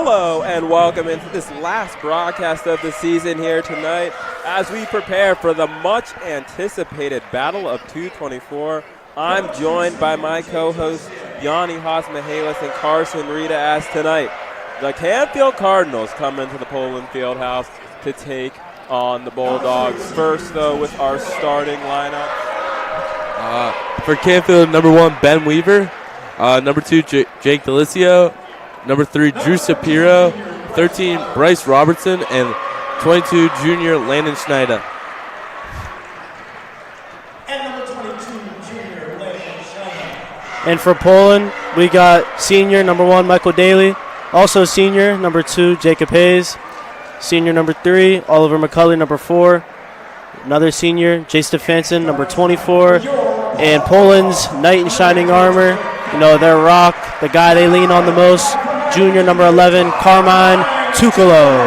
Hello and welcome into this last broadcast of the season here tonight as we prepare for the much anticipated Battle of 224. I'm joined by my co-hosts Yanni Haas-Mihalis and Carson Rita as tonight the Canfield Cardinals come into the Poland Fieldhouse to take on the Bulldogs. First though with our starting lineup. For Canfield, number 1, Ben Weaver. Number 2, Jake Delicio. Number 3, Drew Shapiro. 13, Bryce Robertson. And 22, junior Landon Schneider. And number 22, junior Landon Schneider. And for Poland, we got senior, number 1, Michael Daly. Also senior, number 2, Jacob Hayes. Senior, number 3, Oliver McCulley, number 4. Another senior, Jay Stefanson, number 24. And Poland's knight in shining armor, you know, their rock, the guy they lean on the most, junior, number 11, Carmine Tucolo.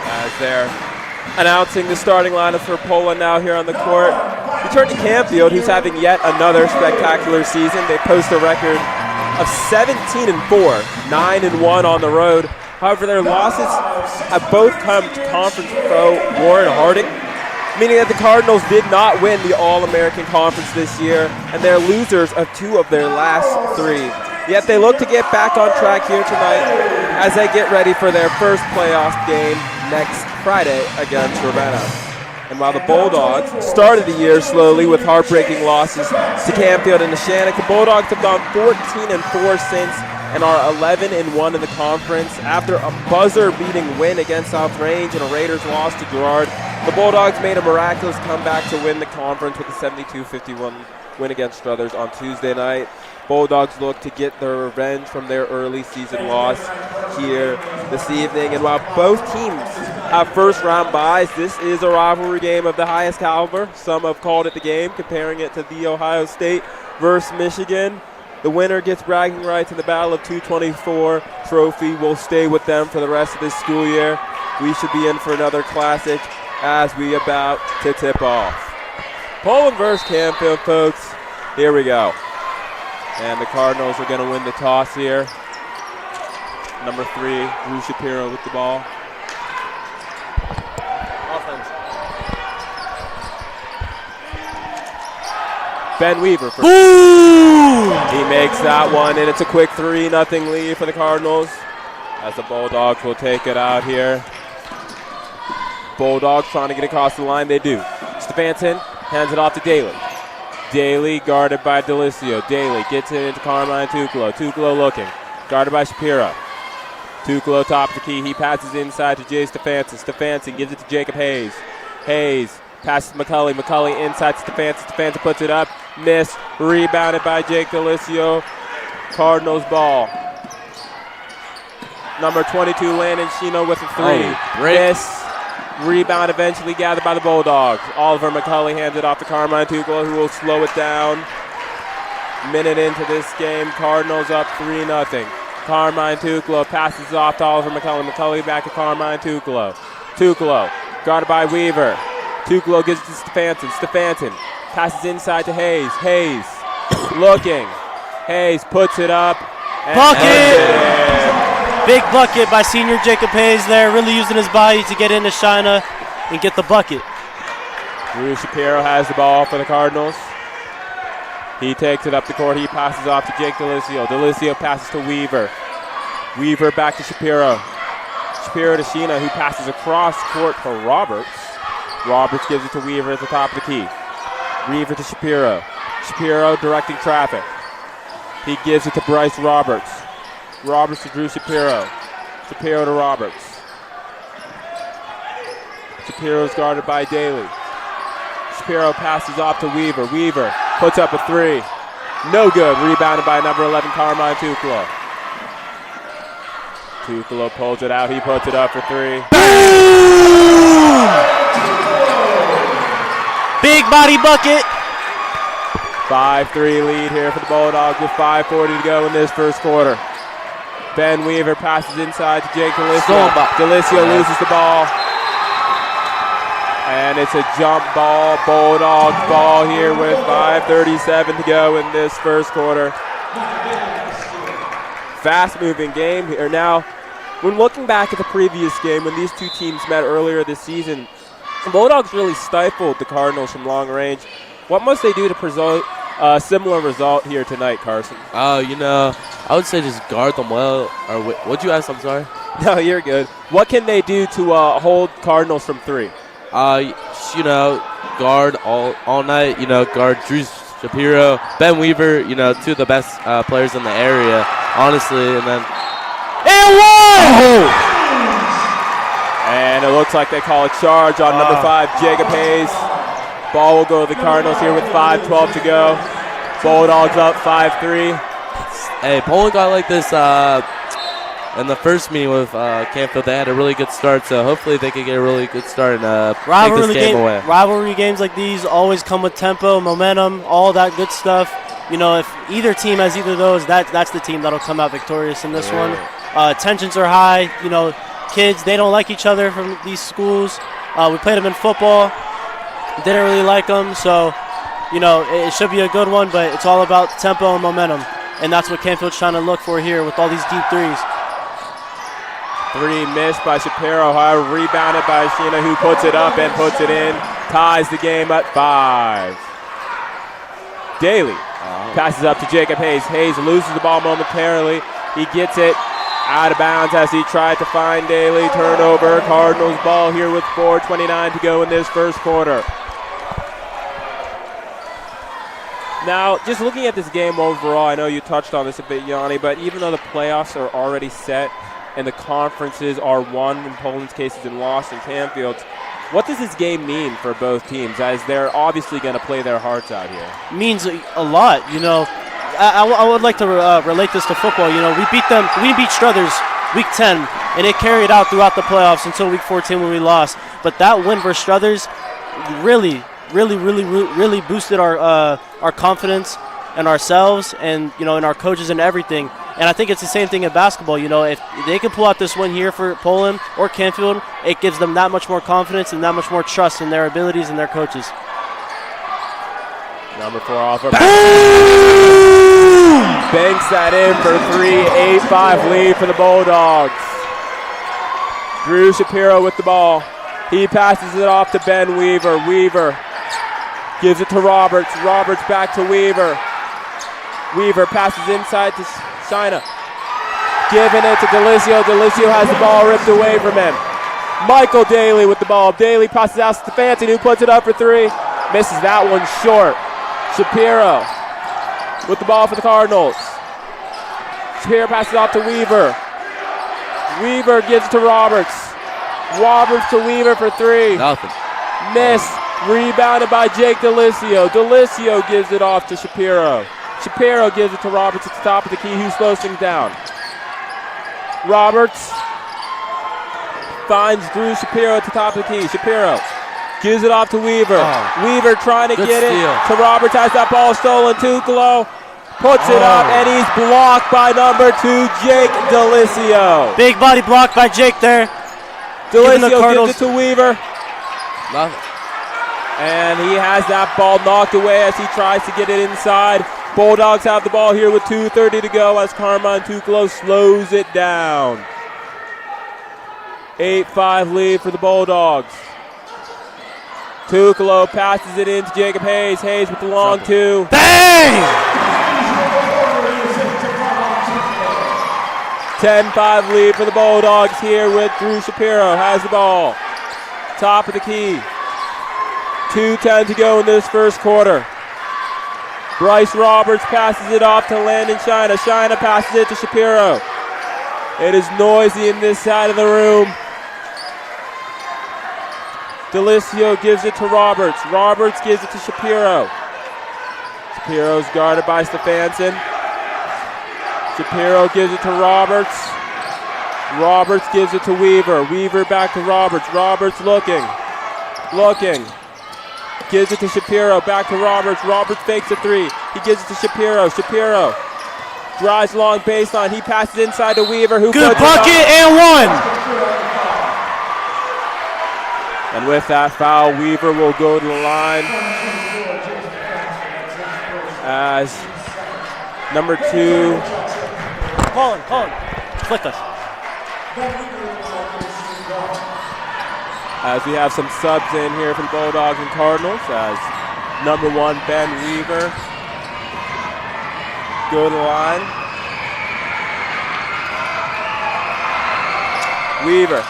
As they're announcing the starting lineup for Poland now here on the court. We turn to Canfield, who's having yet another spectacular season. They post a record of 17-4, 9-1 on the road. However, their losses have both come to conference foe Warren Harding, meaning that the Cardinals did not win the All-American Conference this year, and they're losers of 2 of their last 3. Yet they look to get back on track here tonight as they get ready for their first playoff game next Friday against Ravenna. And while the Bulldogs started the year slowly with heartbreaking losses to Canfield and Neshannock, the Bulldogs have gone 14-4 since and are 11-1 in the conference. After a buzzer-beating win against South Range and a Raiders loss to Girard, the Bulldogs made a miraculous comeback to win the conference with a 72-51 win against Struthers on Tuesday night. Bulldogs look to get their revenge from their early season loss here this evening. And while both teams have first-round byes, this is a rivalry game of the highest caliber. Some have called it the game, comparing it to the Ohio State versus Michigan. The winner gets bragging rights in the Battle of 224 trophy. Will stay with them for the rest of this school year. We should be in for another classic as we about to tip off. Poland versus Canfield, folks. Here we go. And the Cardinals are going to win the toss here. Number 3, Drew Shapiro with the ball. Offense. Ben Weaver for he makes that one, and it's a quick 3-0 lead for the Cardinals as the Bulldogs will take it out here. Bulldogs trying to get across the line. They do. Stefanson hands it off to Daly. Daly guarded by Delicio. Daly gets it into Carmine Tucolo. Tucolo looking. Guarded by Shapiro. Tucolo top of the key. He passes inside to Jay Stefanson. Stefanson gives it to Jacob Hayes. Hayes passes McCulley. McCulley inside to Stefanson. Stefanson puts it up. Miss. Rebounded by Jake Delicio. Cardinals ball. Number 22, Landon Shino with a 3. Miss. Rebound eventually gathered by the Bulldogs. Oliver McCulley hands it off to Carmine Tucolo, who will slow it down. Minute into this game, Cardinals up 3-0. Carmine Tucolo passes off to Oliver McCulley. McCulley back to Carmine Tucolo. Tucolo guarded by Weaver. Tucolo gives it to Stefanson. Stefanson passes inside to Hayes. Hayes looking. Hayes puts it up. Bucket! Big bucket by senior Jacob Hayes there, really using his body to get into Shina and get the bucket. Drew Shapiro has the ball for the Cardinals. He takes it up the court. He passes off to Jake Delicio. Delicio passes to Weaver. Weaver back to Shapiro. Shapiro to Sheena, who passes across court for Roberts. Roberts gives it to Weaver at the top of the key. Weaver to Shapiro. Shapiro directing traffic. He gives it to Bryce Roberts. Roberts to Drew Shapiro. Shapiro to Roberts. Shapiro's guarded by Daly. Shapiro passes off to Weaver. Weaver puts up a 3. No good. Rebounded by number 11, Carmine Tucolo. Tucolo pulls it out. He puts it up for 3. Big body bucket. 5-3 lead here for the Bulldogs with 5:40 to go in this first quarter. Ben Weaver passes inside to Jake Delicio. Delicio loses the ball. And it's a jump ball, Bulldogs ball here with 5:37 to go in this first quarter. fast-moving game here. Now, when looking back at the previous game, when these two teams met earlier this season, the Bulldogs really stifled the Cardinals from long range. What must they do to present a similar result here tonight, Carson? I would say just guard them well. Or what'd you ask? I'm sorry. No, you're good. What can they do to hold Cardinals from three? Guard all night. Guard Drew Shapiro, Ben Weaver. Two of the best players in the area, honestly. And then And one! And it looks like they call a charge on number 5, Jacob Hayes. Ball will go to the Cardinals here with 5:12 to go. Bulldogs up 5-3. Hey, Poland got like this in the first meeting with Canfield. They had a really good start, so hopefully they can get a really good start and take this game away. Rivalry games like these always come with tempo, momentum, all that good stuff. If either team has either of those, that's the team that'll come out victorious in this one. Tensions are high. Kids, they don't like each other from these schools. We played them in football. Didn't really like them, so it should be a good one, but it's all about tempo and momentum, and that's what Canfield's trying to look for here with all these deep threes. 3 missed by Shapiro, however, rebounded by Sheena, who puts it up and puts it in, ties the game at 5. Daly passes up to Jacob Hayes. Hayes loses the ball momentarily. He gets it out of bounds as he tried to find Daly. Turnover, Cardinals ball here with 4:29 to go in this first quarter. Now, just looking at this game overall, I know you touched on this a bit, Yanni, but even though the playoffs are already set and the conferences are won, in Poland's cases, and lost in Canfield's, what does this game mean for both teams, as they're obviously going to play their hearts out here? It means a lot, I would like to relate this to football. We beat Struthers week 10, and it carried out throughout the playoffs until week 14 when we lost. But that win versus Struthers really boosted our confidence in ourselves and in our coaches and everything. And I think it's the same thing in basketball. If they can pull out this win here for Poland or Canfield, it gives them that much more confidence and that much more trust in their abilities and their coaches. Number 4 offer. Banks that in for 3, 8-5 lead for the Bulldogs. Drew Shapiro with the ball. He passes it off to Ben Weaver. Weaver gives it to Roberts. Roberts back to Weaver. Weaver passes inside to Shina. Giving it to Delisio. Delisio has the ball ripped away from him. Michael Daly with the ball. Daly passes out to Stefanski, who puts it up for 3. Misses that one short. Shapiro with the ball for the Cardinals. Shapiro passes off to Weaver. Weaver gives it to Roberts. Roberts to Weaver for 3. Nothing. Miss. Rebounded by Jake Delisio. Delisio gives it off to Shapiro. Shapiro gives it to Roberts at the top of the key, who slows things down. Roberts finds Drew Shapiro at the top of the key. Shapiro gives it off to Weaver. Weaver trying to get it to Roberts. Has that ball stolen. Tukalo puts it up, and he's blocked by number 2, Jake Delisio. Big body block by Jake there. Delisio gives it to Weaver. Nothing. And he has that ball knocked away as he tries to get it inside. Bulldogs have the ball here with 2:30 to go as Carmine Tukalo slows it down. 8-5 lead for the Bulldogs. Tukalo passes it in to Jacob Hayes. Hayes with the long 2. Bang! 10-5 lead for the Bulldogs here with Drew Shapiro. Has the ball. Top of the key. 2:10 to go in this first quarter. Bryce Roberts passes it off to Landon Shina. Shina passes it to Shapiro. It is noisy in this side of the room. Delisio gives it to Roberts. Roberts gives it to Shapiro. Shapiro's guarded by Stefanski. Shapiro gives it to Roberts. Roberts gives it to Weaver. Weaver back to Roberts. Roberts looking. Gives it to Shapiro. Back to Roberts. Roberts fakes a 3. He gives it to Shapiro. Shapiro drives along baseline. He passes inside to Weaver. Who good bucket and 1. And with that foul, Weaver will go to the line as number 2. Colin. Flick us. As we have some subs in here for the Bulldogs and Cardinals, as number 1, Ben Weaver, go to the line. Weaver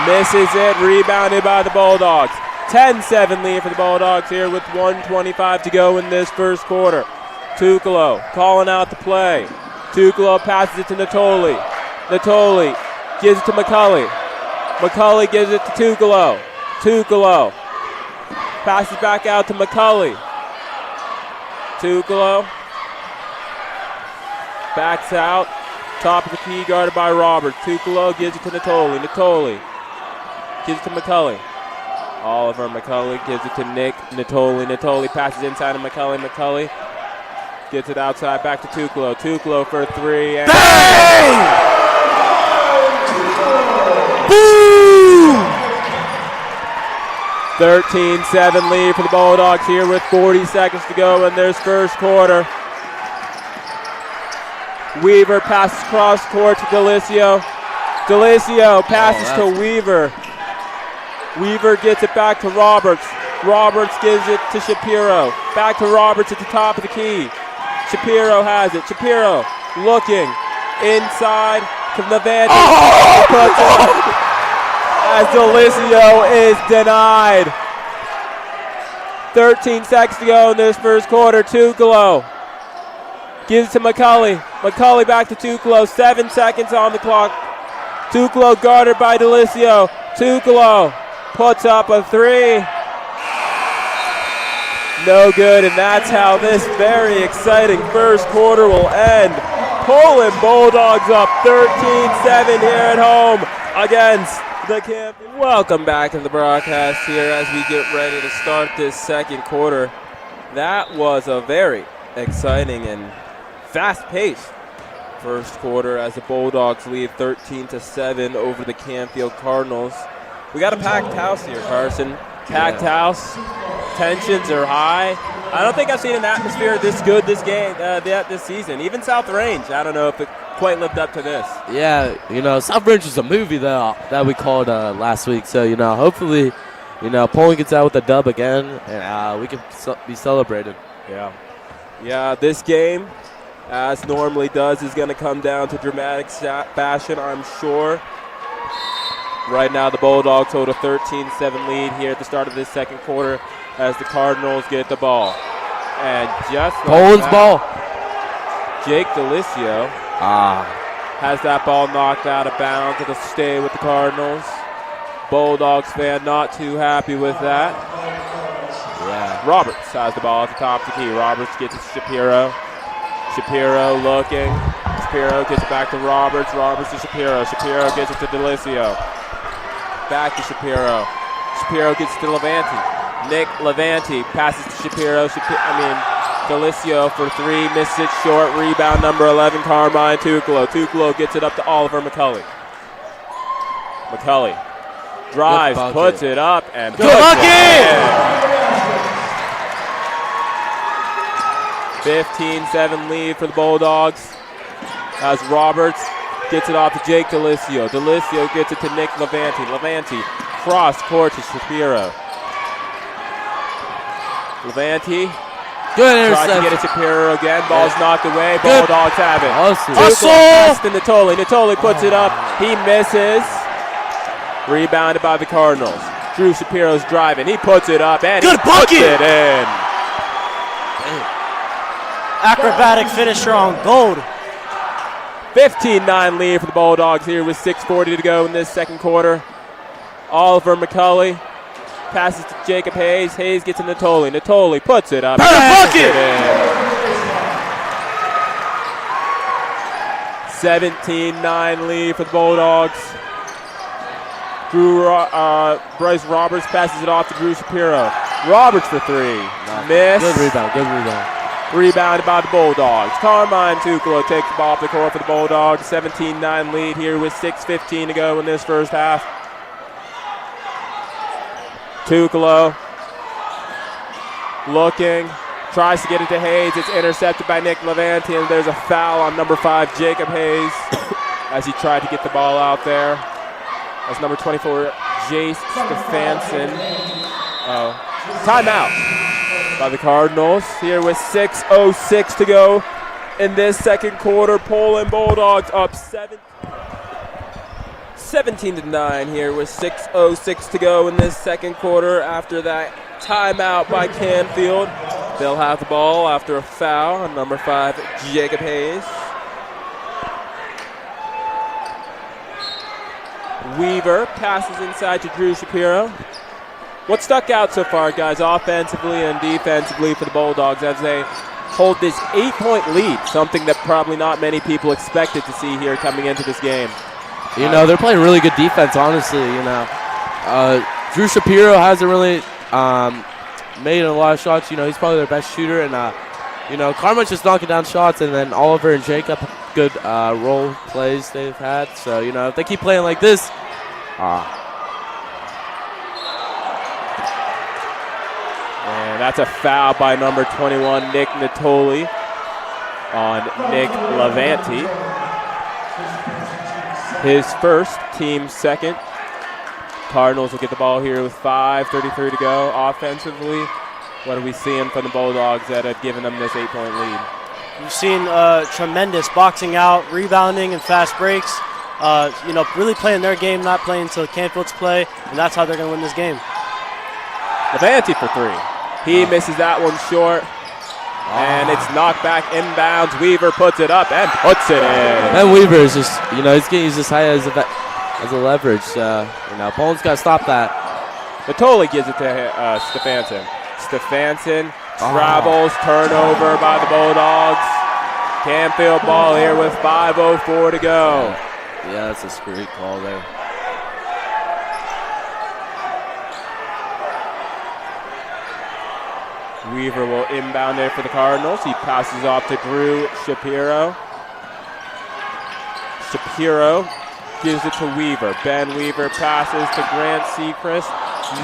misses it, rebounded by the Bulldogs. 10-7 lead for the Bulldogs here with 1:25 to go in this first quarter. Tukalo calling out the play. Tukalo passes it to Natoli. Natoli gives it to McCulley. McCulley gives it to Tukalo. Tukalo passes back out to McCulley. Tukalo backs out. Top of the key, guarded by Roberts. Tukalo gives it to Natoli. Natoli gives it to McCulley. Oliver McCulley gives it to Nick Natoli. Natoli passes inside to McCulley. McCulley gets it outside back to Tukalo. Tukalo for 3. And Bang! Boom! 13-7 lead for the Bulldogs here with 40 seconds to go in this first quarter. Weaver passes cross court to Delicio. Delicio passes to Weaver. Weaver gets it back to Roberts. Roberts gives it to Shapiro. Back to Roberts at the top of the key. Shapiro has it. Shapiro looking inside to Levante. As Delicio is denied. 13 seconds to go in this first quarter. Tukalo gives it to McCulley. McCulley back to Tukalo. 7 seconds on the clock. Tukalo guarded by Delicio. Tukalo puts up a 3. No good, and that's how this very exciting first quarter will end. Poland Bulldogs up 13-7 here at home against the Canfield. Welcome back to the broadcast here as we get ready to start this second quarter. That was a very exciting and fast-paced first quarter as the Bulldogs lead 13-7 over the Canfield Cardinals. We got a packed house here, Carson. Packed house. Tensions are high. I don't think I've seen an atmosphere this good this season. Even South Range, I don't know if it quite lived up to this. Yeah, South Range is a movie that we called last week. So, hopefully, Poland gets out with a dub again, and we can be celebrated. Yeah, this game, as normally does, is going to come down to dramatic fashion, I'm sure. Right now, the Bulldogs hold a 13-7 lead here at the start of this second quarter as the Cardinals get the ball. And just like Poland's ball. Jake Delicio has that ball knocked out of bounds. It'll stay with the Cardinals. Bulldogs fan not too happy with that. Yeah. Roberts has the ball at the top of the key. Roberts gets it to Shapiro. Shapiro looking. Shapiro gets it back to Roberts. Roberts to Shapiro. Shapiro gets it to Delicio. Back to Shapiro. Shapiro gets it to Levante. Nick Levante passes to Shapiro. Delicio for 3. Misses it short. Rebound number 11, Carmine Tukalo. Tukalo gets it up to Oliver McCulley. McCulley drives, puts it up, and good bucket! 15-7 lead for the Bulldogs as Roberts gets it off to Jake Delicio. Delicio gets it to Nick Levante. Levante cross court to Shapiro. Levante good tries to get it to Shapiro again. Ball's knocked away. Bulldogs have it. Hustle. To Natoli. Natoli puts it up. He misses. Rebounded by the Cardinals. Drew Shapiro's driving. He puts it up and good puts it in. Acrobatic finisher on gold. 15-9 lead for the Bulldogs here with 6:40 to go in this second quarter. Oliver McCulley passes to Jacob Hayes. Hayes gets to Natoli. Natoli puts it up. Bucket! 17-9 lead for the Bulldogs. Bryce Roberts passes it off to Drew Shapiro. Roberts for 3. Miss. Good rebound. Rebounded by the Bulldogs. Carmine Tukalo takes the ball off the court for the Bulldogs. 17-9 lead here with 6:15 to go in this first half. Tukalo looking, Tries to get it to Hayes. It's intercepted by Nick Levanti, and there's a foul on number 5, Jacob Hayes, as he tried to get the ball out there. That's number 24, Jace Stefanson. Timeout by the Cardinals here with 6:06 to go in this second quarter. Poland Bulldogs up 17-9 here with 6:06 to go in this second quarter after that timeout by Canfield. They'll have the ball after a foul on number 5, Jacob Hayes. Weaver passes inside to Drew Shapiro. What stuck out so far, guys, offensively and defensively for the Bulldogs as they hold this 8-point lead, something that probably not many people expected to see here coming into this game. You know, they're playing really good defense, honestly, you know. Drew Shapiro hasn't really made a lot of shots. You know, he's probably their best shooter. And, you know, Carmichael's just knocking down shots. And then Oliver and Jacob, good role plays they've had. So, you know, if they keep playing like this. And that's a foul by number 21, Nick Natoli, on Nick Levanti. His first, team second. Cardinals will get the ball here with 5:33 to go. Offensively, what are we seeing from the Bulldogs that have given them this 8-point lead? We've seen tremendous boxing out, rebounding, and fast breaks. You know, really playing their game, not playing to Canfield's play, and that's how they're going to win this game. Levanti for 3. He misses that one short, and it's knocked back inbounds. Weaver puts it up and puts it in. And Weaver is just, you know, he's getting used as high as a leverage. You know, Poland's got to stop that. Natoli gives it to Stefanson. Stefanson travels, turnover by the Bulldogs. Canfield ball here with 5:04 to go. Yeah, that's a great call there. Weaver will inbound there for the Cardinals. He passes off to Drew Shapiro. Shapiro gives it to Weaver. Ben Weaver passes to Grant Seacrest.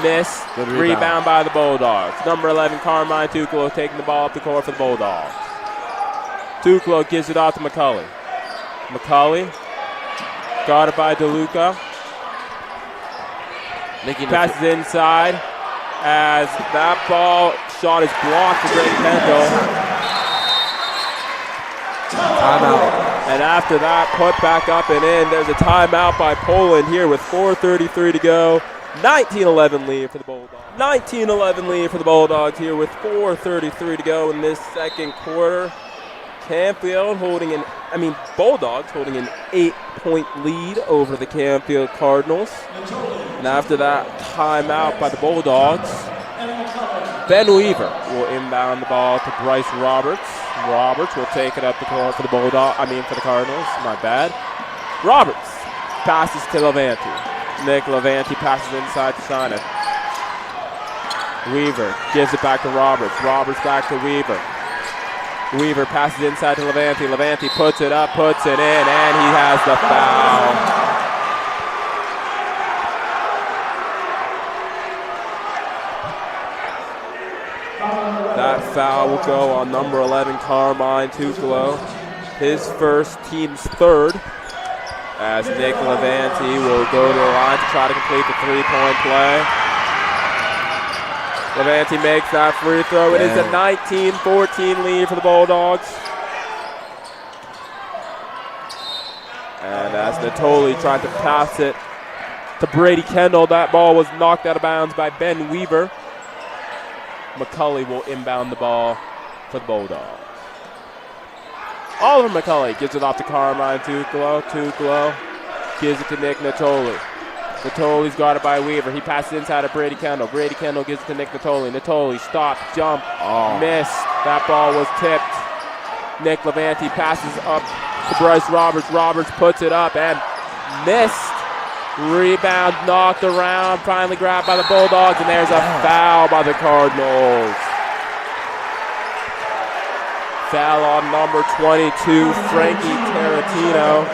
Miss. Good Rebound by the Bulldogs. Number 11, Carmine Tuclo taking the ball up the court for the Bulldogs. Tuclo gives it out to McCulley. McCulley guarded by DeLuca. Passes inside as that ball shot is blocked for Greg Kendall. Timeout. And after that, put back up and in. There's a timeout by Poland here with 4:33 to go. 19-11 lead for the Bulldogs. 19-11 lead for the Bulldogs here with 4:33 to go in this second quarter. Bulldogs holding an 8-point lead over the Canfield Cardinals. And after that timeout by the Bulldogs, Ben Weaver will inbound the ball to Bryce Roberts. Roberts will take it up the court for the for the Cardinals. My bad. Roberts passes to Levanti. Nick Levanti passes inside to Simon. Weaver gives it back to Roberts. Roberts back to Weaver. Weaver passes inside to Levanti. Levanti puts it up, puts it in, and he has the foul. That foul will go on number 11, Carmine Tuclo. His first, team's third, as Nick Levanti will go to the line to try to complete the 3-point play. Levanti makes that free throw. It is a 19-14 lead for the Bulldogs. And as Natoli tried to pass it to Brady Kendall, that ball was knocked out of bounds by Ben Weaver. McCulley will inbound the ball for the Bulldogs. Oliver McCulley gives it off to Carmine Tuclo. Tuclo gives it to Nick Natoli. Natoli's guarded by Weaver. He passes inside to Brady Kendall. Brady Kendall gives it to Nick Natoli. Natoli stop, jump, miss. That ball was tipped. Nick Levanti passes up to Bryce Roberts. Roberts puts it up and missed. Rebound knocked around, finally grabbed by the Bulldogs, and there's a foul by the Cardinals. Foul on number 22, Frankie Tarantino.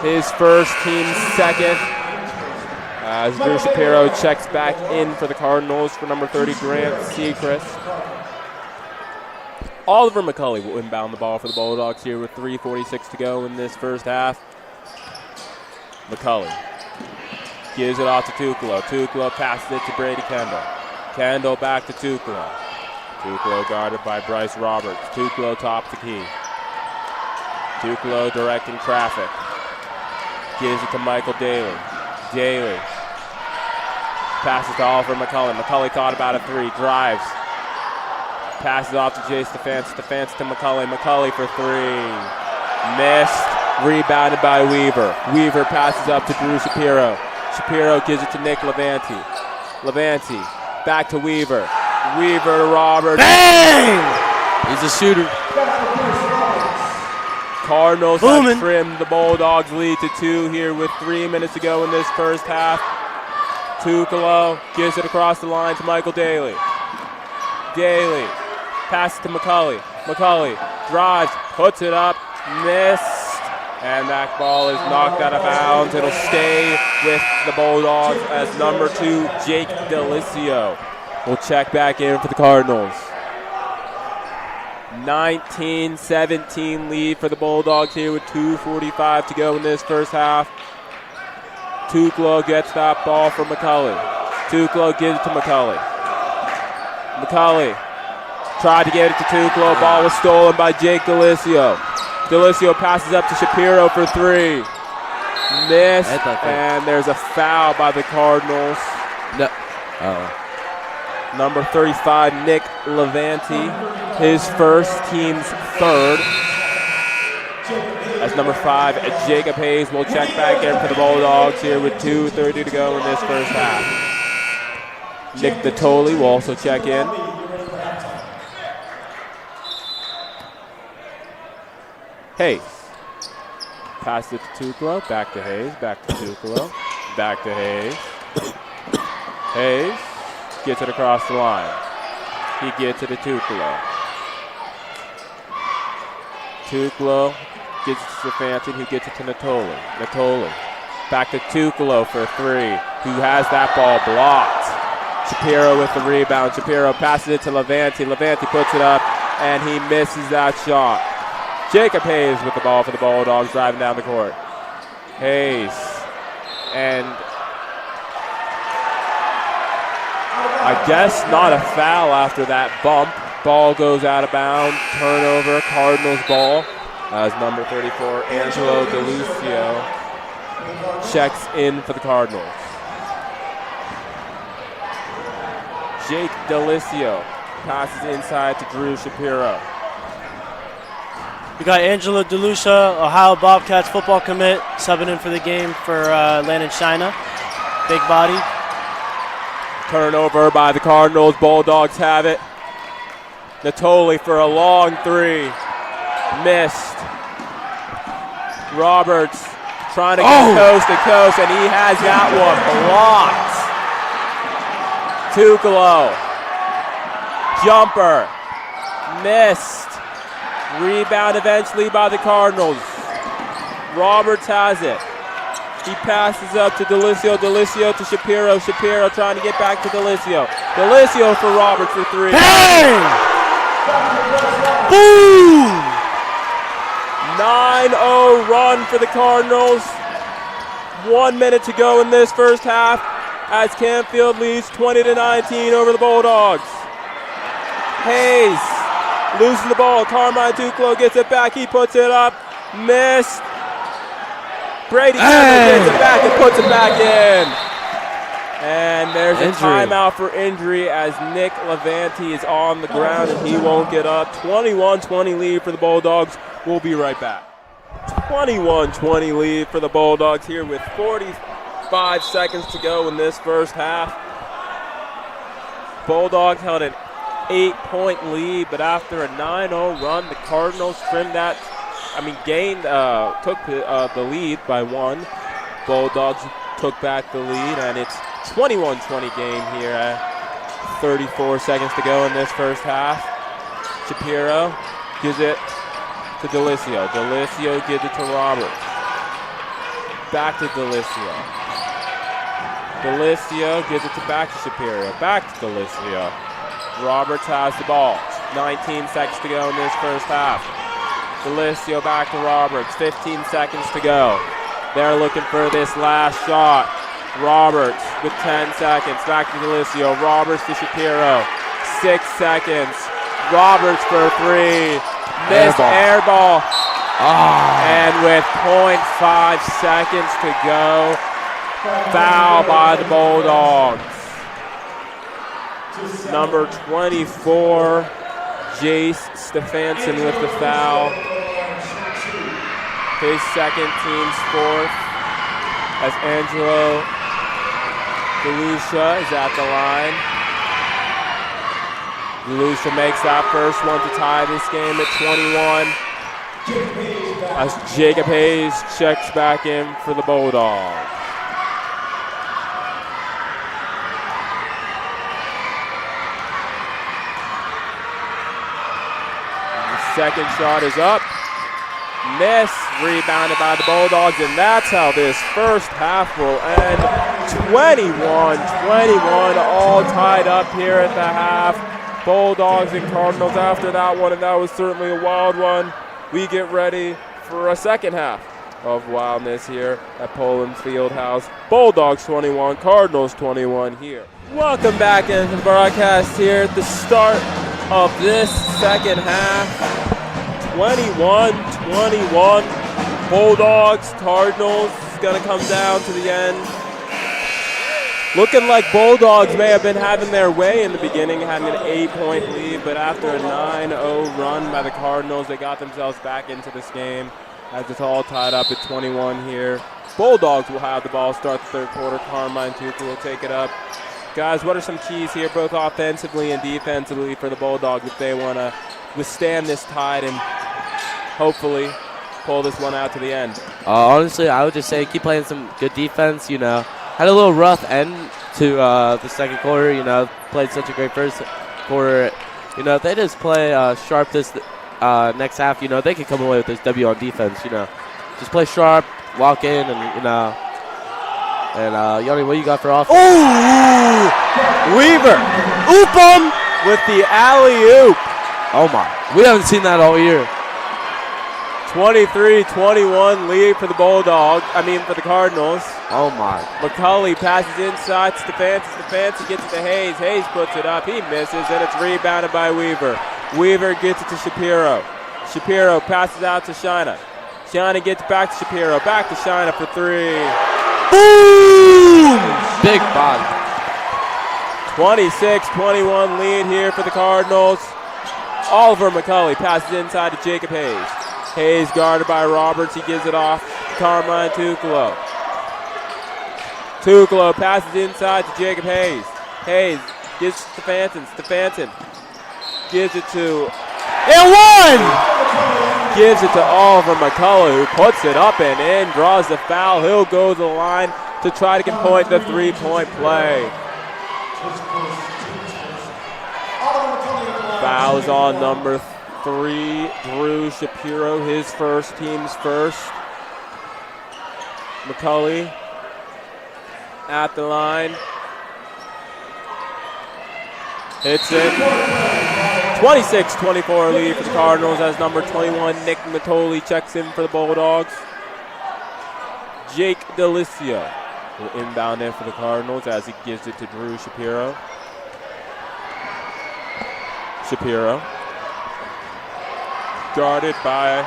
His first, team's second. As Drew Shapiro checks back in for the Cardinals for number 30, Grant Seacrest. Oliver McCulley will inbound the ball for the Bulldogs here with 3:46 to go in this first half. McCulley gives it off to Tuklo. Tuklo passes it to Brady Kendall. Kendall back to Tuklo. Tuklo guarded by Bryce Roberts. Tuklo top the key. Tuklo directing traffic. Gives it to Michael Daly. Daly passes to Oliver McCulley. McCulley thought about a three. Drives. Passes off to Jay Stefanski. Stefanski to McCulley. McCulley for three. Missed. Rebounded by Weaver. Weaver passes up to Drew Shapiro. Shapiro gives it to Nick Levanti. Levanti back to Weaver. Weaver to Roberts. Bang! He's a shooter. Cardinals Booming. have trimmed the Bulldogs' lead to 2 here with 3 minutes to go in this first half. Tukalo gives it across the line to Michael Daly. Daly passes to McCulley. McCulley drives, puts it up, missed, and that ball is knocked out of bounds. It'll stay with the Bulldogs as number 2, Jake Delicio will check back in for the Cardinals. 19-17 lead for the Bulldogs here with 2:45 to go in this first half. Tuklo gets that ball from McCulley. Tuklo gives it to McCulley. McCulley tried to get it to Tuklo. Ball was stolen by Jake Delicio. Delicio passes up to Shapiro for three. Missed, and there's a foul by the Cardinals. No. Number 35, Nick Levanti, his first, team's third. As number 5, Jacob Hayes will check back in for the Bulldogs here with 2:30 to go in this first half. Nick Natoli will also check in. Hayes. Pass it to Tuklo, back to Hayes, back to Tuklo, back to Hayes. Hayes gets it across the line. He gets it to Tuklo. Tuklo gets it to Stefanski, who gets it to Natoli. Natoli back to Tuklo for three, who has that ball blocked. Shapiro with the rebound. Shapiro passes it to Levanti. Levanti puts it up, and he misses that shot. Jacob Hayes with the ball for the Bulldogs, driving down the court. Hayes, and I guess not a foul after that bump. Ball goes out of bounds. Turnover, Cardinals ball. As number 34, Angelo DeLucio, checks in for the Cardinals. Jake DeLucio passes inside to Drew Shapiro. We got Angelo DeLucia, Ohio Bobcats football commit, subbing in for the game for Landon Shina. Big body. Turnover by the Cardinals. Bulldogs have it. Natoli for a long three. Missed. Roberts trying to get coast to coast, and he has that one blocked. Tukalo. Jumper. Missed. Rebound eventually by the Cardinals. Roberts has it. He passes up to Delicio. Delicio to Shapiro. Shapiro trying to get back to Delicio. Delicio for Roberts for three. Bang! Boom! 9-0 run for the Cardinals. 1 minute to go in this first half as Canfield leads 20-19 over the Bulldogs. Hayes losing the ball. Carmine Tuklo gets it back. He puts it up. Missed. Brady gets it back and puts it back in. And there's a timeout for injury as Nick Levanti is on the ground and he won't get up. 21-20 lead for the Bulldogs. We'll be right back. 21-20 lead for the Bulldogs here with 45 seconds to go in this first half. Bulldogs held an 8-point lead, but after a 9-0 run, the Cardinals trimmed that. Took the lead by one. Bulldogs took back the lead, and it's 21-20 game here at 34 seconds to go in this first half. Shapiro gives it to Delicio. Delicio gives it to Roberts. Back to Delicio. Delicio gives it back to Shapiro. Back to Delicio. Roberts has the ball. 19 seconds to go in this first half. Delisio back to Roberts, 15 seconds to go. They're looking for this last shot. Roberts with 10 seconds, back to Delisio. Roberts to Shapiro, 6 seconds. Roberts for 3, missed air ball. And with 0.5 seconds to go, foul by the Bulldogs. Number 24, Jace Stefanson with the foul. His second, team's fourth, as Angelo DeLucia is at the line. DeLucia makes that first one to tie this game at 21. As Jacob Hayes checks back in for the Bulldogs. Second shot is up. Miss. Rebounded by the Bulldogs, and that's how this first half will end. 21-21, all tied up here at the half. Bulldogs and Cardinals after that one, and that was certainly a wild one. We get ready for a second half of wildness here at Poland Fieldhouse. Bulldogs 21, Cardinals 21 here. Welcome back into the broadcast here at the start of this second half. 21-21, Bulldogs, Cardinals. It's going to come down to the end. Looking like Bulldogs may have been having their way in the beginning, having an 8-point lead, but after a 9-0 run by the Cardinals, they got themselves back into this game as it's all tied up at 21 here. Bulldogs will have the ball start the third quarter. Carmine Tuca will take it up. Guys, what are some keys here, both offensively and defensively, for the Bulldogs if they want to withstand this tide and hopefully pull this one out to the end? Honestly, I would just say keep playing some good defense. You know, had a little rough end to the second quarter. You know, played such a great first quarter. You know, if they just play sharp this next half, you know, they can come away with this W on defense. You know, just play sharp, walk in, and you know. And Yanni, what you got for offense? Ooh! Weaver! Oop 'em with the alley-oop. Oh my, we haven't seen that all year. 23-21 lead for the for the Cardinals. Oh my. McCulley passes inside to Stefanson. Stefanson gets it to Hayes. Hayes puts it up. He misses, and it's rebounded by Weaver. Weaver gets it to Shapiro. Shapiro passes out to Shina. Shina gets back to Shapiro. Back to Shina for 3. Boom! Big body. 26-21 lead here for the Cardinals. Oliver McCulley passes inside to Jacob Hayes. Hayes guarded by Roberts. He gives it off to Carmine Tucolo. Tucolo passes inside to Jacob Hayes. Hayes gives to Stefanson. Stefanson gives it to Gives it to Oliver McCullough, who puts it up and in, draws the foul. He'll go to the line to try to point the three-point play. Fouls on number 3, Drew Shapiro, his first, team's first. McCulley at the line. Hits it. 26-24 lead for the Cardinals as number 21, Nick Matoli, checks in for the Bulldogs. Jake Delisio will inbound in for the Cardinals as he gives it to Drew Shapiro. Shapiro guarded by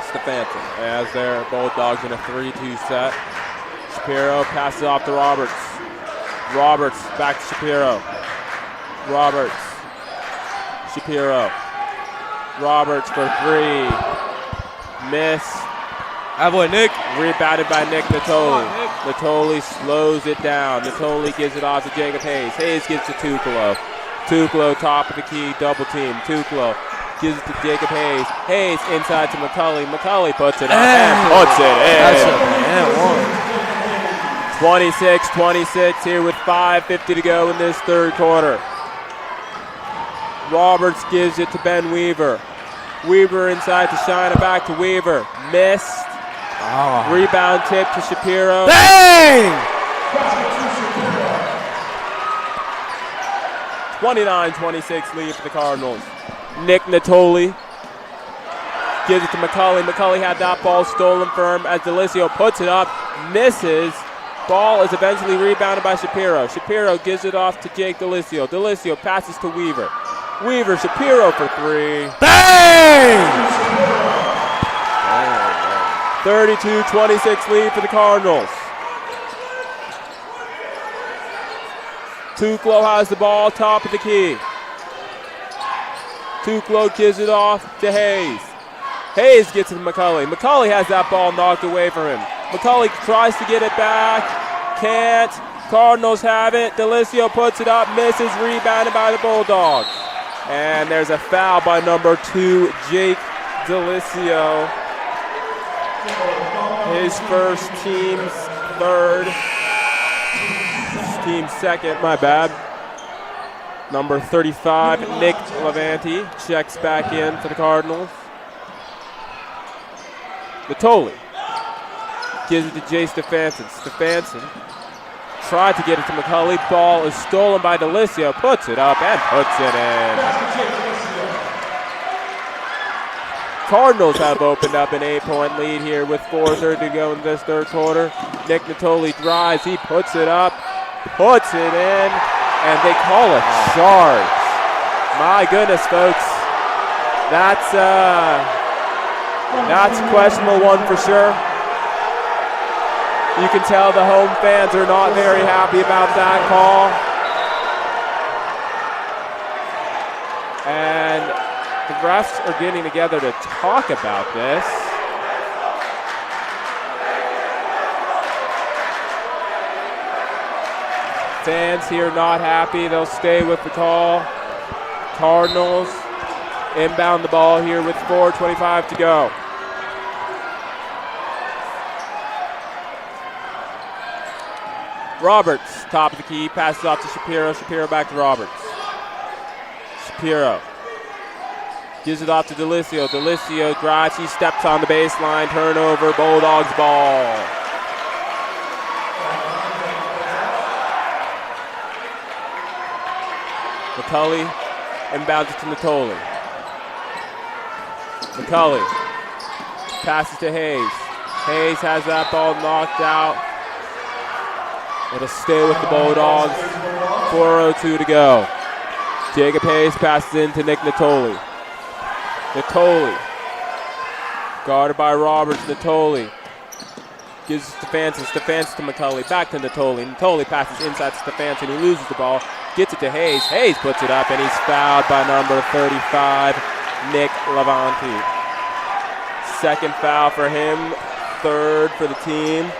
Stefanson as their Bulldogs in a 3-2 set. Shapiro passes off to Roberts. Roberts back to Shapiro. Roberts. Shapiro. Roberts for 3. Miss. That boy Nick. Rebounded by Nick Natoli. Natoli slows it down. Natoli gives it off to Jacob Hayes. Hayes gives to Tucolo. Tucolo top of the key, double team. Tucolo gives it to Jacob Hayes. Hayes inside to McCulley. McCulley puts it up and puts it in. 26-26 here with 5:50 to go in this third quarter. Roberts gives it to Ben Weaver. Weaver inside to Shina, back to Weaver. Missed. Rebound tip to Shapiro. Bang! 29-26 lead for the Cardinals. Nick Natoli gives it to McCulley. McCulley had that ball stolen from him as Delisio puts it up, misses. Ball is eventually rebounded by Shapiro. Shapiro gives it off to Jake Delisio. Delisio passes to Weaver. Weaver, Shapiro for three. Bang! 32-26 lead for the Cardinals. Tuklo has the ball, top of the key. Tuklo gives it off to Hayes. Hayes gets it to McCulley. McCulley has that ball knocked away from him. McCulley tries to get it back. Can't. Cardinals have it. Delisio puts it up, misses, rebounded by the Bulldogs. And there's a foul by number 2, Jake Delisio. His first, team's third. Team's second, my bad. Number 35, Nick Levanti, checks back in for the Cardinals. Natoli gives it to Jay Stefanson. Stefanson tried to get it to McCulley. Ball is stolen by Delisio. Puts it up and puts it in. Cardinals have opened up an 8-point lead here with 4:30 to go in this third quarter. Nick Natoli drives. He puts it up, puts it in, and they call a charge. My goodness, folks. That's a questionable one for sure. You can tell the home fans are not very happy about that call. And the refs are getting together to talk about this. Fans here not happy. They'll stay with the call. Cardinals inbound the ball here with 4:25 to go. Roberts, top of the key, passes off to Shapiro. Shapiro back to Roberts. Shapiro gives it off to Delisio. Delisio drives, he steps on the baseline, turnover, Bulldogs ball. McCulley inbounds it to Natoli. McCulley passes to Hayes. Hayes has that ball knocked out. It'll stay with the Bulldogs. 4:02 to go. Jacob Hayes passes into Nick Natoli. Natoli, guarded by Roberts. Natoli gives Stefanson. Stefanson to McCulley. Back to Natoli. Natoli passes inside to Stefanson. He loses the ball. Gets it to Hayes. Hayes puts it up, and he's fouled by number 35, Nick Levanti. Second foul for him. Third for the team.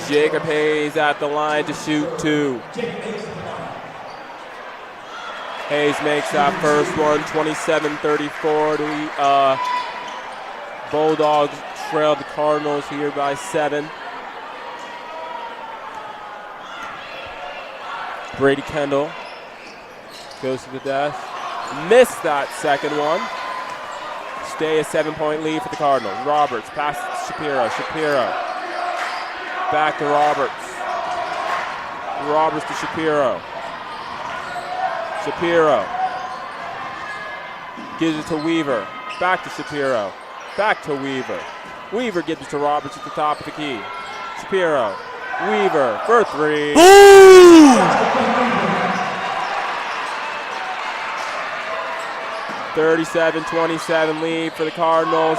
Jacob Hayes at the line to shoot 2. Hayes makes that first one, 27-34. Bulldogs trail the Cardinals here by 7. Brady Kendall goes to the desk. Missed that second one. Stay a 7-point lead for the Cardinals. Roberts passes to Shapiro. Shapiro back to Roberts. Roberts to Shapiro. Shapiro gives it to Weaver. Back to Shapiro. Back to Weaver. Weaver gives it to Roberts at the top of the key. Shapiro. Weaver for 3. 37-27 lead for the Cardinals.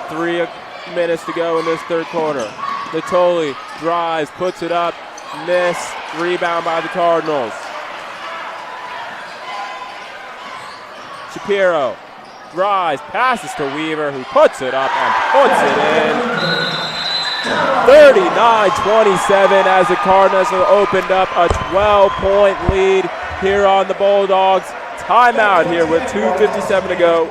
3 minutes to go in this third quarter. Natoli drives, puts it up, missed, rebound by the Cardinals. Shapiro drives, passes to Weaver, who puts it up and puts it in. 39-27 as the Cardinals have opened up a 12-point lead here on the Bulldogs. Timeout here with 2:57 to go.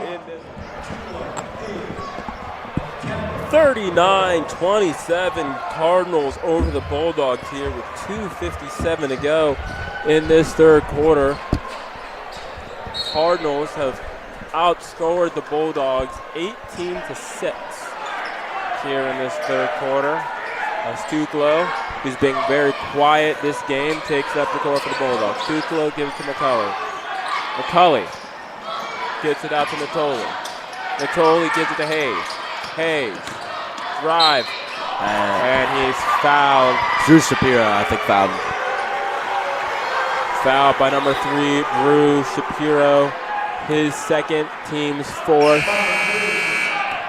39-27 Cardinals over the Bulldogs here with 2:57 to go in this third quarter. Cardinals have outscored the Bulldogs 18-6 here in this third quarter. As Tuklo, who's being very quiet this game, takes up the court for the Bulldogs. Tuklo gives it to McCully. McCully gets it out to Natoli. Natoli gives it to Hayes. Hayes, drive, and he's fouled. Drew Shapiro, I think, fouled him. Fouled by number 3, Drew Shapiro. His second, team's fourth.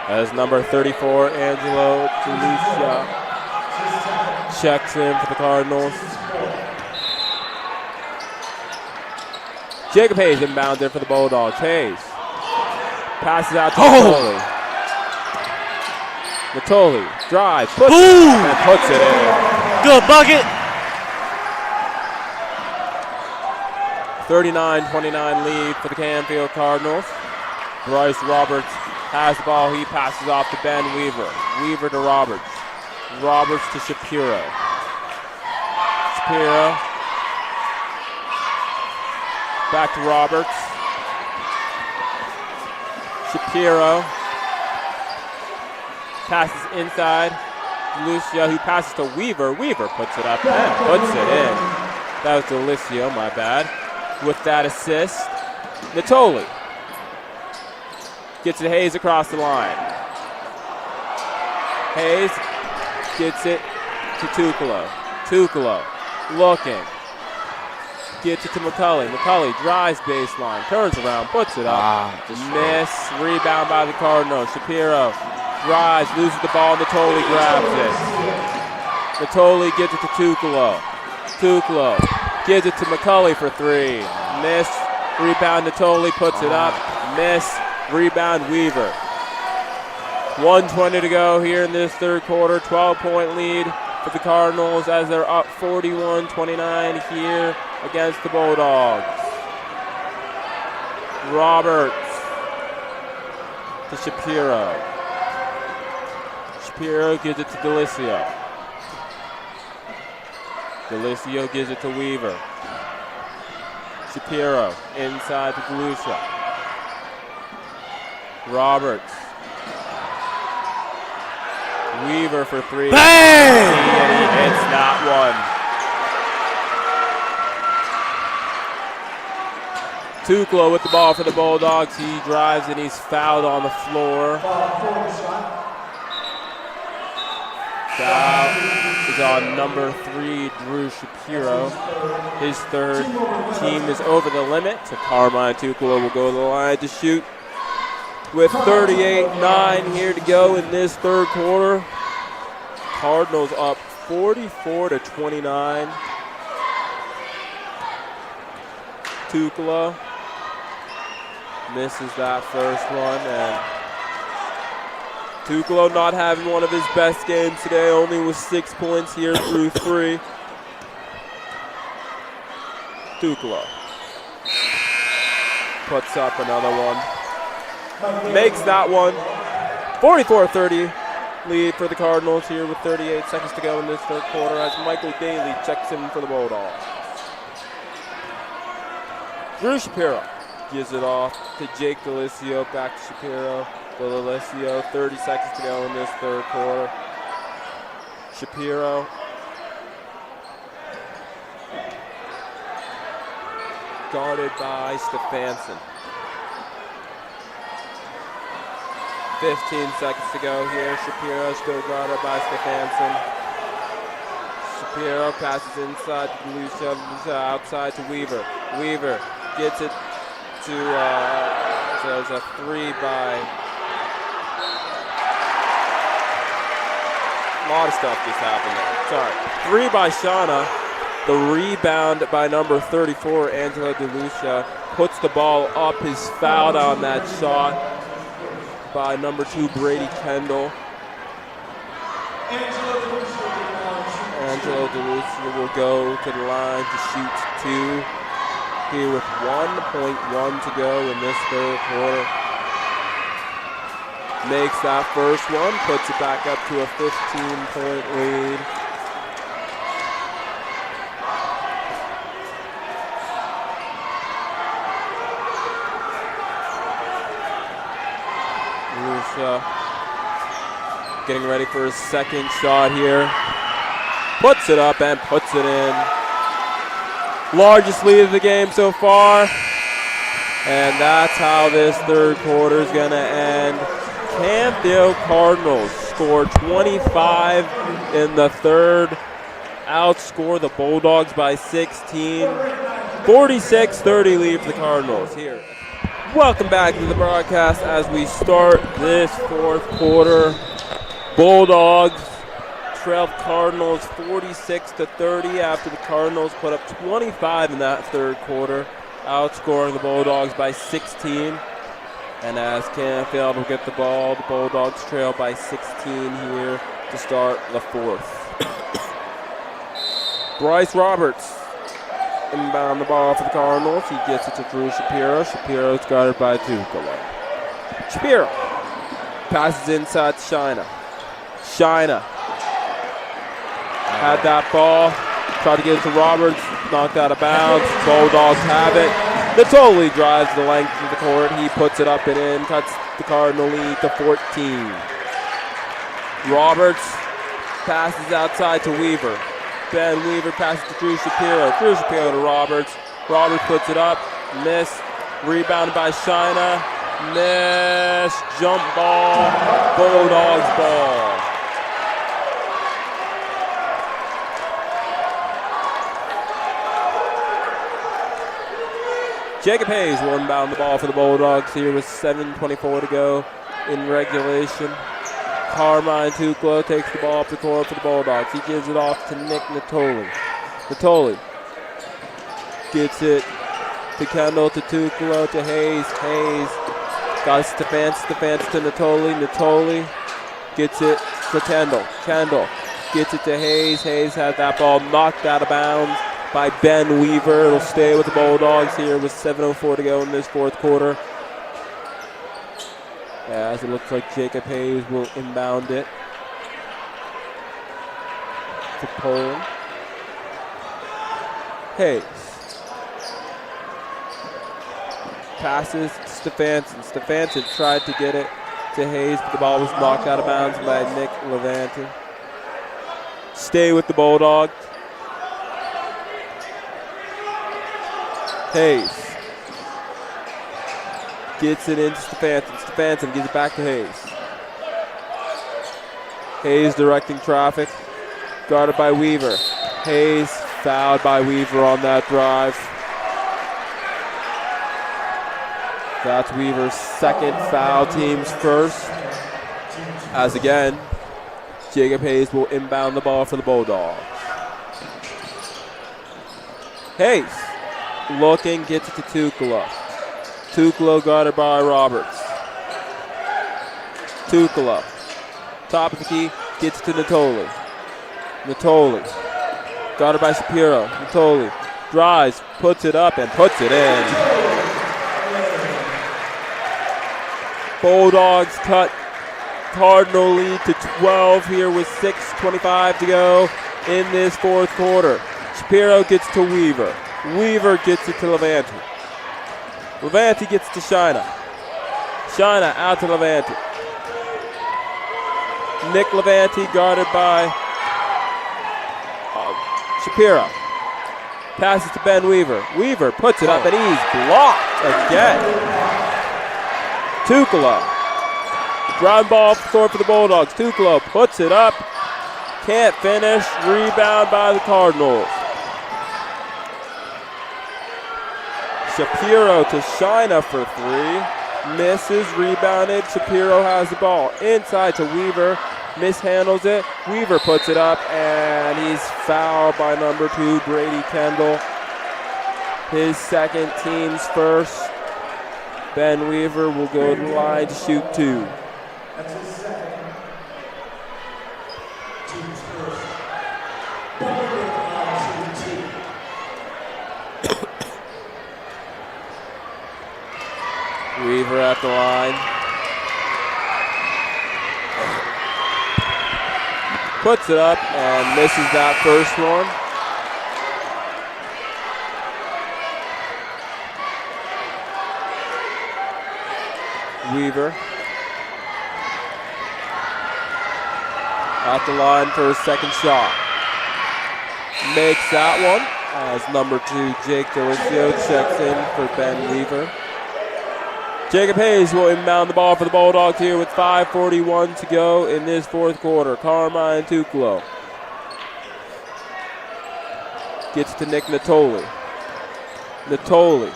As number 34, Angelo DeLucia checks in for the Cardinals. Jacob Hayes inbounds in for the Bulldogs. Hayes passes out to Natoli. Natoli drives, puts it in. Good bucket. 39-29 lead for the Canfield Cardinals. Bryce Roberts has the ball. He passes off to Ben Weaver. Weaver to Roberts. Roberts to Shapiro. Shapiro. Back to Roberts. Shapiro. Passes inside. Lucio, who passes to Weaver. Weaver puts it up and puts it in. That was Delicio, my bad. With that assist, Natoli gets it to Hayes across the line. Hayes gets it to Tuklo. Tuklo looking. Gets it to McCully. McCully drives baseline, turns around, puts it up. Miss. Rebound by the Cardinals. Shapiro drives, loses the ball. Natoli grabs it. Natoli gives it to Tuklo. Tuklo gives it to McCully for 3. Miss. Rebound Natoli puts it up. Miss. Rebound Weaver. 1:20 to go here in this third quarter. 12-point lead for the Cardinals as they're up 41-29 here against the Bulldogs. Roberts to Shapiro. Shapiro gives it to Delicio. Delicio gives it to Weaver. Shapiro inside to Delucia. Roberts. Weaver for 3. Bang! And he hits that one. Tuklo with the ball for the Bulldogs. He drives and he's fouled on the floor. Foul is on number 3, Drew Shapiro. His third. Team is over the limit. So Carmine Tuklo will go to the line to shoot. With 38-9 here to go in this third quarter. Cardinals up 44-29. Tuklo misses that first one, and Tuklo not having one of his best games today, only with 6 points here through 3. Tuklo puts up another one. Makes that one. 44-30 lead for the Cardinals here with 38 seconds to go in this third quarter as Michael Daly checks in for the Bulldogs. Drew Shapiro gives it off to Jake Delicio. Back to Shapiro. Delicio, 30 seconds to go in this third quarter. Shapiro. Guarded by Stefanson. 15 seconds to go here. Shapiro still guarded by Stefanson. Shapiro passes inside to Lucia, outside to Weaver. Weaver gets it to, so it's a 3 by, a lot of stuff just happened there. Sorry. 3 by Shauna. The rebound by number 34, Angelo DeLucia, puts the ball up. He's fouled on that shot by number 2, Brady Kendall. Angelo DeLucia will go to the line to shoot 2 here with 1.1 to go in this third quarter. Makes that first one, puts it back up to a 15-point lead. Getting ready for his second shot here. puts it up and puts it in. Largest lead of the game so far. And that's how this third quarter is going to end. Canfield Cardinals score 25 in the third. Outscore the Bulldogs by 16. 46-30 lead for the Cardinals here. Welcome back to the broadcast as we start this fourth quarter. Bulldogs trail Cardinals 46-30 after the Cardinals put up 25 in that third quarter, outscoring the Bulldogs by 16. And as Canfield will get the ball, the Bulldogs trail by 16 here to start the fourth. Bryce Roberts inbound the ball for the Cardinals. He gets it to Drew Shapiro. Shapiro's guarded by Tukala. Shapiro passes inside to Shina. Shina had that ball. Tried to get it to Roberts. Knocked out of bounds. Bulldogs have it. Natoli drives the length of the court. He puts it up and in. Cuts the Cardinal lead to 14. Roberts passes outside to Weaver. Ben Weaver passes to Drew Shapiro. Drew Shapiro to Roberts. Roberts puts it up. Miss. Rebounded by Shina. Miss. Jump ball. Bulldogs ball. Jacob Hayes will inbound the ball for the Bulldogs here with 7:24 to go in regulation. Carmine Tuklo takes the ball up the court for the Bulldogs. He gives it off to Nick Natoli. Natoli gets it to Kendall, to Tuklo, to Hayes. Hayes got Stefanski to Natoli. Natoli gets it to Kendall. Kendall gets it to Hayes. Hayes had that ball knocked out of bounds by Ben Weaver. It'll stay with the Bulldogs here with 7:04 to go in this fourth quarter. As it looks like Jacob Hayes will inbound it to Poland. Hayes passes Stefanski. Stefanski tried to get it to Hayes, but the ball was knocked out of bounds by Nick Levanti. Stay with the Bulldogs. Hayes gets it into Stefanski. Stefanski gives it back to Hayes. Hayes directing traffic. Guarded by Weaver. Hayes fouled by Weaver on that drive. That's Weaver's second foul, team's first. As again, Jacob Hayes will inbound the ball for the Bulldogs. Hayes looking, gets it to Tukala. Tukala guarded by Roberts. Tukala, top of the key, gets to Natoli. Natoli, guarded by Shapiro. Natoli drives, puts it up, and puts it in. Bulldogs cut Cardinal lead to 12 here with 6:25 to go in this fourth quarter. Shapiro gets to Weaver. Weaver gets it to Levanti. Levanti gets to Shina. Shina out to Levanti. Nick Levanti guarded by Shapiro. Passes to Ben Weaver. Weaver puts it up and he's blocked again. Tukala. Ground ball off the court for the Bulldogs. Tukala puts it up. Can't finish. Rebound by the Cardinals. Shapiro to Shina for three. Misses, rebounded. Shapiro has the ball. Inside to Weaver. Mishandles it. Weaver puts it up, and he's fouled by number 2, Brady Kendall. His second, team's first. Ben Weaver will go to the line to shoot 2. That's his second. Team's first. Weaver at the line. Puts it up and misses that first one. Weaver at the line for his second shot. makes that one as number 2, Jake Delisio, checks in for Ben Weaver. Jacob Hayes will inbound the ball for the Bulldogs here with 5:41 to go in this fourth quarter. Carmine Tuclo gets to Nick Natoli. Natoli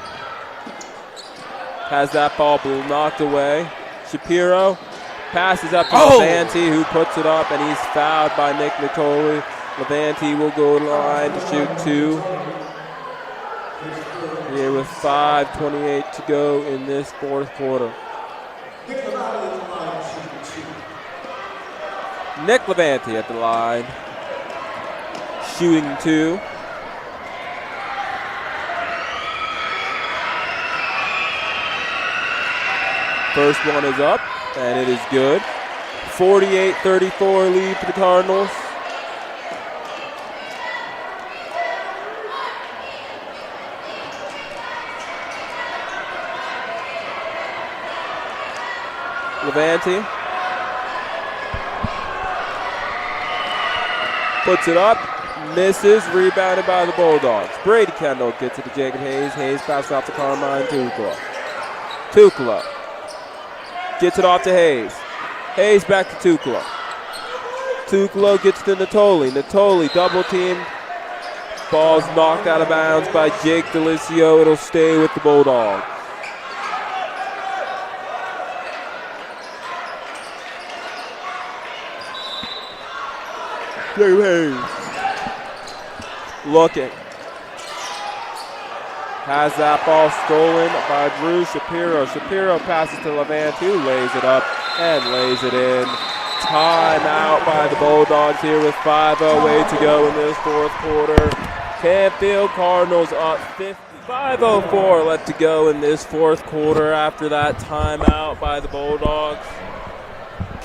has that ball knocked away. Shapiro passes up to Levanti, who puts it up, and he's fouled by Nick Natoli. Levanti will go to the line to shoot 2. Here with 5:28 to go in this fourth quarter. Nick Levanti at the line, shooting 2. First one is up, and it is good. 48-34 lead for the Cardinals. Levanti puts it up, misses, rebounded by the Bulldogs. Brady Kendall gets it to Jacob Hayes. Hayes passes off to Carmine Tuclo. Tuclo gets it off to Hayes. Hayes back to Tuclo. Tuclo gets to Natoli. Natoli double teamed. Ball's knocked out of bounds by Jake Delisio. It'll stay with the Bulldogs. Jacob Hayes looking. Has that ball stolen by Drew Shapiro. Shapiro passes to Levanti, who lays it up and lays it in. Timeout by the Bulldogs here with 5:08 to go in this fourth quarter. Canfield Cardinals up 50. 5:04 left to go in this fourth quarter after that timeout by the Bulldogs.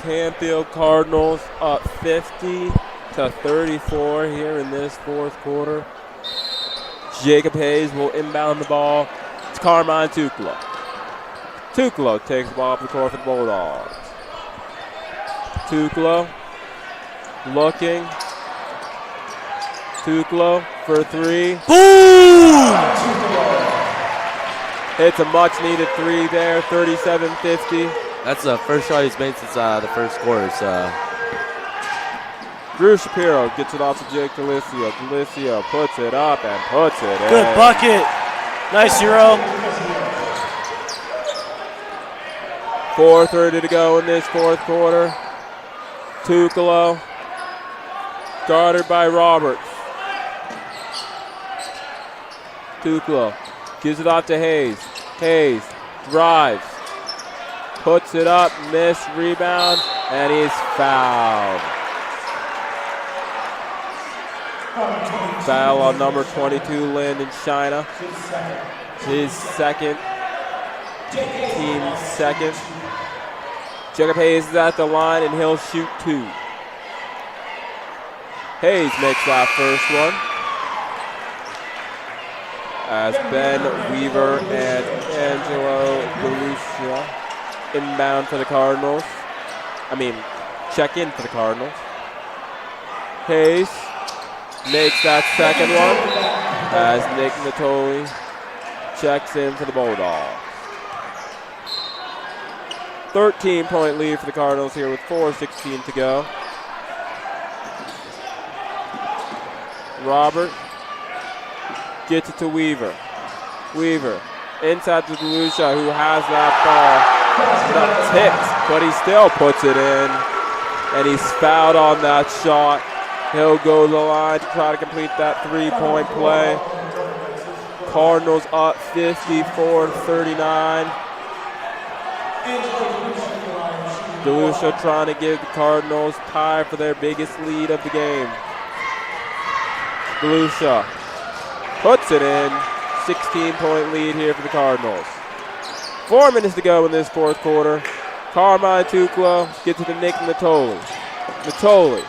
Canfield Cardinals up 50-34 here in this fourth quarter. Jacob Hayes will inbound the ball. It's Carmine Tuclo. Tuclo takes the ball off the court for the Bulldogs. Tuclo looking. Tuclo for 3. Boom! It's a much-needed 3 there, 37-50. That's the first shot he's made since the first quarter. So Drew Shapiro gets it off to Jake Delisio. Delisio puts it up and puts it in. Good bucket. Nice, Hero. 4:30 to go in this fourth quarter. Tuclo guarded by Roberts. Tuclo gives it off to Hayes. Hayes drives. Puts it up, missed, rebound, and he's fouled. Foul on number 22, Landon Shina. His second, team second. Jacob Hayes is at the line, and he'll shoot 2. Hayes makes that first one. As Ben Weaver and Angelo Delucia inbound for the Cardinals. Check in for the Cardinals. Hayes makes that second one as Nick Natoli checks in for the Bulldogs. 13-point lead for the Cardinals here with 4:16 to go. Robert gets it to Weaver. Weaver inside to DeLucia, who has that ball. Not tipped, but he still puts it in. And he's fouled on that shot. He'll go to the line to try to complete that 3-point play. Cardinals up 54-39. DeLucia trying to give the Cardinals tie for their biggest lead of the game. DeLucia puts it in. 16-point lead here for the Cardinals. 4 minutes to go in this fourth quarter. Carmine Tuclo gets it to Nick Natoli. Natoli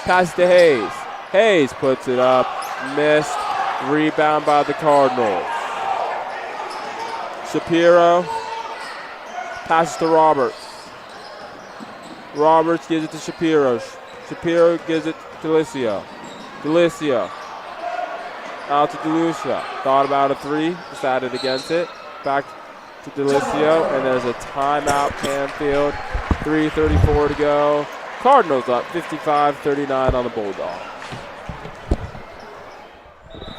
passes to Hayes. Hayes puts it up. Missed. Rebound by the Cardinals. Shapiro passes to Roberts. Roberts gives it to Shapiro. Shapiro gives it to Delisio. Delisio Out to DeLucia. Thought about a three. Decided against it. Back to Delisio. And there's a timeout, Canfield. 3:34 to go. Cardinals up 55-39 on the Bulldogs.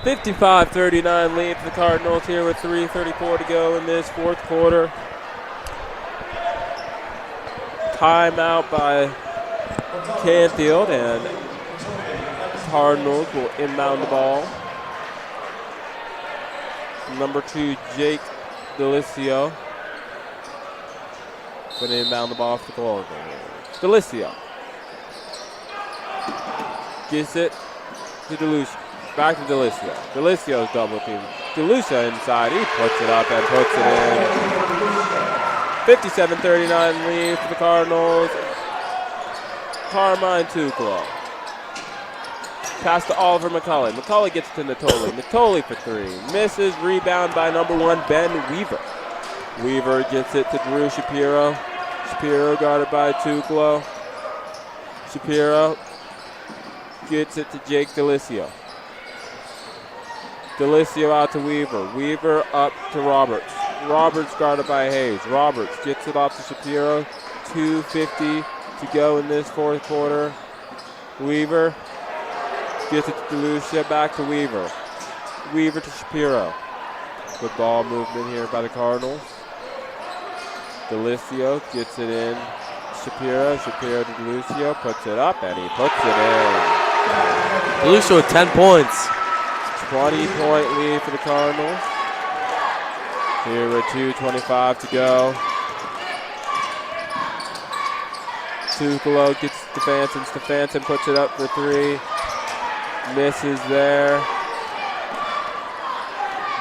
55-39 lead for the Cardinals here with 3:34 to go in this fourth quarter. Timeout by Canfield, and Cardinals will inbound the ball. Number 2, Jake Delisio. Going to inbound the ball for the goal. Delisio. Gets it to Delucia. Back to Delisio. Delisio's double team. Delucia inside. He puts it up and puts it in. 57-39 lead for the Cardinals. Carmine Tuclo. Pass to Oliver McCulley. McCulley gets to Natoli. Natoli for three. Misses. Rebound by number 1, Ben Weaver. Weaver gets it to Drew Shapiro. Shapiro guarded by Tuclo. Shapiro gets it to Jake Delisio. Delisio out to Weaver. Weaver up to Roberts. Roberts guarded by Hayes. Roberts gets it off to Shapiro. 2:50 to go in this fourth quarter. Weaver gets it to Delucia. Back to Weaver. Weaver to Shapiro. Good ball movement here by the Cardinals. Delisio gets it in. Shapiro to Delucio. Puts it up and he puts it in. Delucia with 10 points. 20-point lead for the Cardinals. Here with 2:25 to go. Tucolo gets Stefanson. Stefanson puts it up for three. Misses there.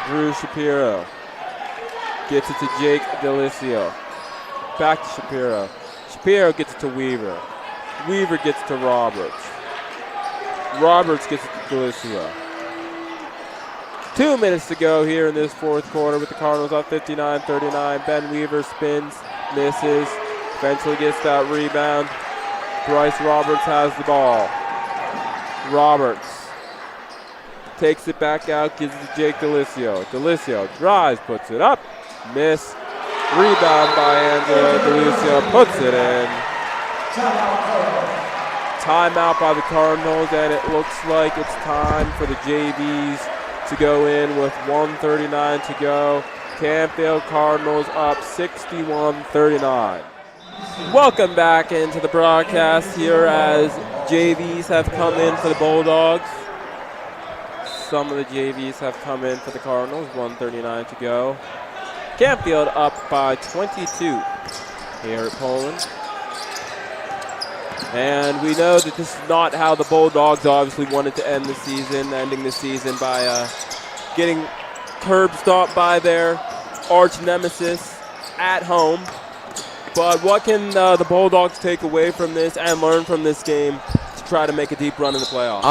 Drew Shapiro gets it to Jake Delisio. Back to Shapiro. Shapiro gets it to Weaver. Weaver gets to Roberts. Roberts gets it to Delisio. 2 minutes to go here in this fourth quarter with the Cardinals up 59-39. Ben Weaver spins, misses, eventually gets that rebound. Bryce Roberts has the ball. Roberts takes it back out, gives it to Jake Delisio. Delisio drives, puts it up, miss. Rebound by Angelo Delisio, puts it in. Timeout by the Cardinals, and it looks like it's time for the JVs to go in with 1:39 to go. Canfield Cardinals up 61-39. Welcome back into the broadcast here as JVs have come in for the Bulldogs. Some of the JVs have come in for the Cardinals. 1:39 to go. Canfield up by 22 here at Poland. And we know that this is not how the Bulldogs obviously wanted to end the season, ending the season by getting curb stomped by their arch nemesis at home. But what can the Bulldogs take away from this and learn from this game to try to make a deep run in the playoffs?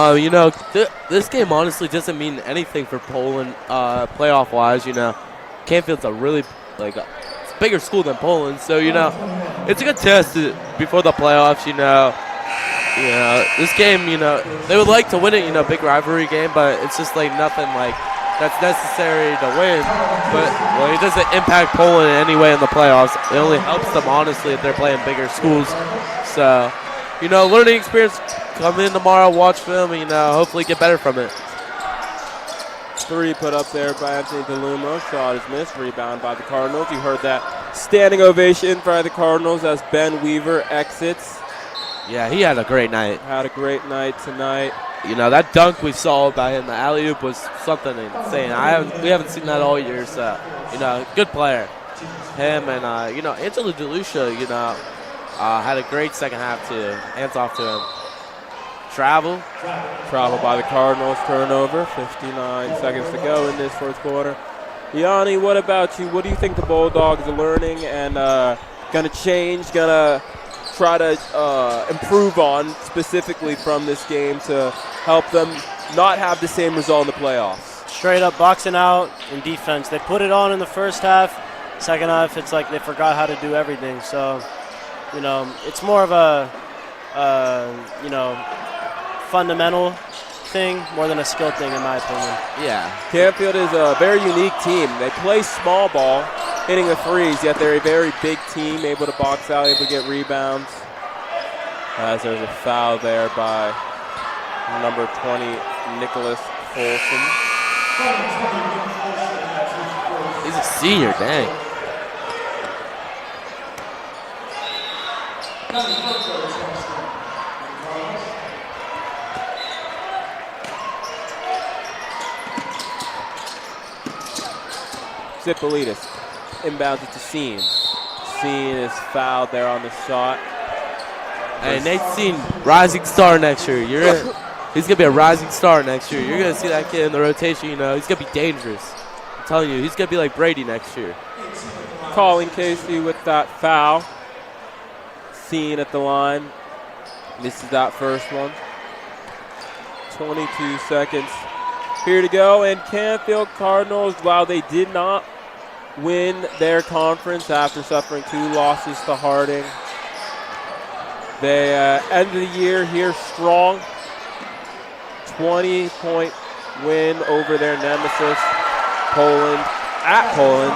This game honestly doesn't mean anything for Poland playoff-wise. Canfield's a really it's a bigger school than Poland, so it's a good test before the playoffs. This game, they would like to win it. Big rivalry game, but it's just nothing that's necessary to win. But it doesn't impact Poland in any way in the playoffs. It only helps them honestly if they're playing bigger schools. So, learning experience. Come in tomorrow, watch film, and hopefully get better from it. Three put up there by Anthony DeLumo. Shot is missed. Rebound by the Cardinals. You heard that standing ovation by the Cardinals as Ben Weaver exits. Yeah, he had a great night. Had a great night tonight. That dunk we saw by him, the alley-oop, was something insane. We haven't seen that all year, so, good player. Him and, Angelo Delucia, had a great second half, too. Hands off to him. Travel by the Cardinals, turnover, 59 seconds to go in this fourth quarter. Yanni, what about you? What do you think the Bulldogs are learning and going to change, going to try to improve on specifically from this game to help them not have the same result in the playoffs? Straight up boxing out in defense. They put it on in the first half. Second half, it's like they forgot how to do everything. So, it's more of a, fundamental thing more than a skill thing, in my opinion. Yeah. Canfield is a very unique team. They play small ball, hitting the threes, yet they're a very big team, able to box out, able to get rebounds. As there's a foul there by number 20, Nicholas Folsom. He's a senior, dang. Zipolitis inbounds it to Scene. Scene is fouled there on the shot. Hey, Nate's seen rising star next year. He's gonna be a rising star next year. You're gonna see that kid in the rotation. You know, he's gonna be dangerous. I'm telling you, he's gonna be like Brady next year. Calling Casey with that foul. Scene at the line. This is that first one. 22 seconds here to go. And Canfield Cardinals, while they did not win their conference after suffering 2 losses to Harding, they end the year here strong. 20-point win over their nemesis, Poland, at Poland.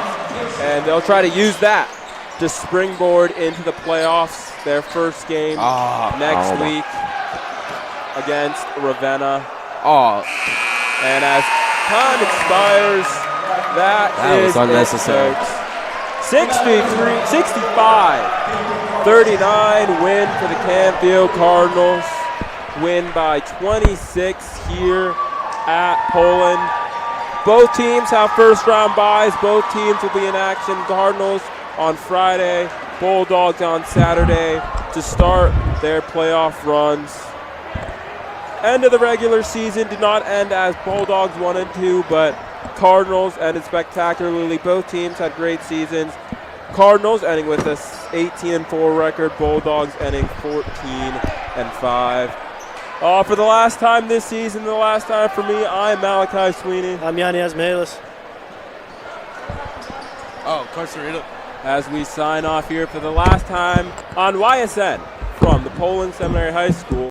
And they'll try to use that to springboard into the playoffs. Their first game next week against Ravenna. And as time expires, that is was unnecessary. 65-39 win for the Canfield Cardinals. Win by 26 here at Poland. Both teams have first-round byes. Both teams will be in action. Cardinals on Friday, Bulldogs on Saturday to start their playoff runs. End of the regular season did not end as Bulldogs 1 and 2, but Cardinals ended spectacularly. Both teams had great seasons. Cardinals ending with a 18-4 record. Bulldogs ending 14-5. For the last time this season, the last time for me, I'm Malachi Sweeney. I'm Yanni Asmaelis. Carson. As we sign off here for the last time on YSN from the Poland Seminary High School.